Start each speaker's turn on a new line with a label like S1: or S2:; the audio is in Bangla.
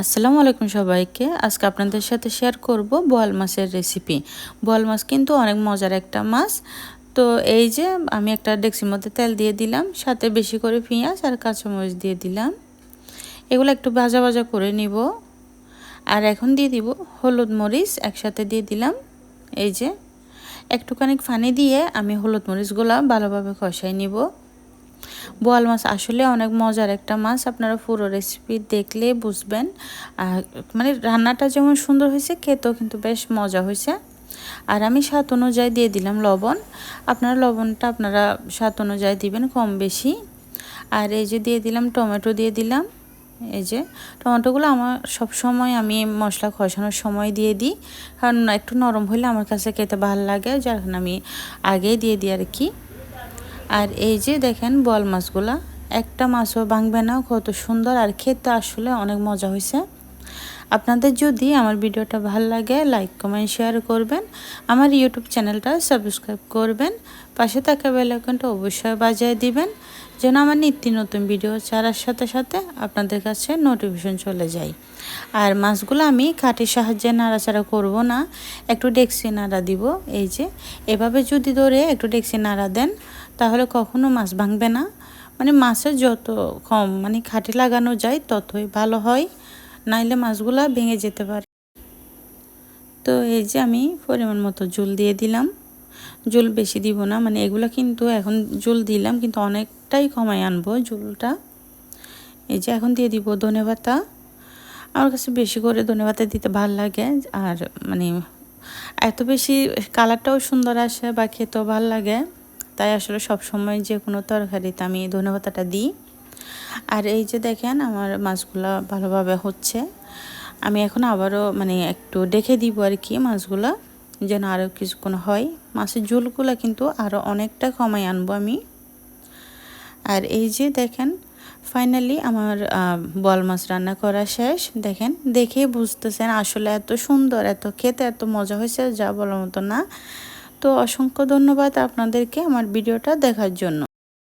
S1: আসসালামু আলাইকুম সবাইকে। আজকে আপনাদের সাথে শেয়ার করব বোয়াল মাছের রেসিপি। বোয়াল মাছ কিন্তু অনেক মজার একটা মাছ। তো এই যে আমি একটা ডেকচির মধ্যে তেল দিয়ে দিলাম, সাথে বেশি করে পেঁয়াজ আর কাঁচামরিচ দিয়ে দিলাম। এগুলো একটু ভাজা ভাজা করে নিব। আর এখন দিয়ে দিব হলুদ মরিচ একসাথে দিয়ে দিলাম। এই যে একটুখানি পানি দিয়ে আমি হলুদ মরিচগুলো ভালোভাবে কষাই নিব। বোয়াল মাছ আসলে অনেক মজার একটা মাছ, আপনারা পুরো রেসিপি দেখলে বুঝবেন। আর মানে রান্নাটা যেমন সুন্দর হয়েছে, খেতেও কিন্তু বেশ মজা হয়েছে। আর আমি স্বাদ অনুযায়ী দিয়ে দিলাম লবণ। আপনারা লবণটা আপনারা স্বাদ অনুযায়ী দিবেন, কম বেশি। আর এই যে দিয়ে দিলাম টমেটো দিয়ে দিলাম। এই যে টমেটোগুলো আমার সব সময় আমি মশলা কষানোর সময় দিয়ে দিই, কারণ একটু নরম হলে আমার কাছে খেতে ভালো লাগে, যার কারণে আমি আগেই দিয়ে দিই আর কি। আর এই যে দেখেন বোয়াল মাছগুলা একটা মাছও ভাঙবে না, কত সুন্দর আর খেতে আসলে অনেক মজা হয়েছে। আপনাদের যদি আমার ভিডিওটা ভালো লাগে লাইক কমেন্ট শেয়ার করবেন, আমার ইউটিউব চ্যানেলটা সাবস্ক্রাইব করবেন, পাশে থাকা বেল আইকনটা অবশ্যই বাজিয়ে দিবেন, যেন আমার নিত্য নতুন ভিডিও ছাড়ার সাথে সাথে আপনাদের কাছে নোটিফিকেশন চলে যায়। আর মাছগুলো আমি কাঠির সাহায্যে নাড়াচাড়া করব না, একটু ডেকচি নাড়া দিব। এই যে এভাবে যদি ধরে একটু ডেকচি নাড়া দেন, তাহলে কখনো মাছ ভাঙবে না। মানে মাছের যত কম মানে কাঠি লাগানো যায় ততই ভালো হয়, নাইলে মাছগুলা ভেঙে যেতে পারে। তো এই যে আমি পরিমাণ মতো ঝোল দিয়ে দিলাম। ঝোল বেশি দিব না, মানে এগুলো কিন্তু এখন ঝোল দিলাম কিন্তু অনেকটাই কমাই আনবো ঝোলটা। এই যে এখন দিয়ে দিব ধনেপাতা। আমার কাছে বেশি করে ধনেপাতা দিতে ভালো লাগে, আর মানে এত বেশি কালারটাও সুন্দর আসে বা খেতেও ভালো লাগে, তাই আসলে সব সময় যে কোনো তরকারিতে আমি ধনেপাতাটা দিই। আর এই যে দেখেন আমার মাছগুলো ভালোভাবে হচ্ছে। আমি এখন আবারও মানে একটু ডেকে দিব আর কি মাছগুলো, যেন আরও কিছুক্ষণ হয়। মাছের ঝোলগুলো কিন্তু আরও অনেকটা কমাই আনবো আমি। আর এই যে দেখেন ফাইনালি আমার বোয়াল মাছ রান্না করা শেষ। দেখেন দেখেই বুঝতেছেন আসলে এত সুন্দর, এত খেতে এত মজা হয়েছে যা বলার মতো না। তো অসংখ্য ধন্যবাদ আপনাদেরকে আমার ভিডিওটা দেখার জন্য।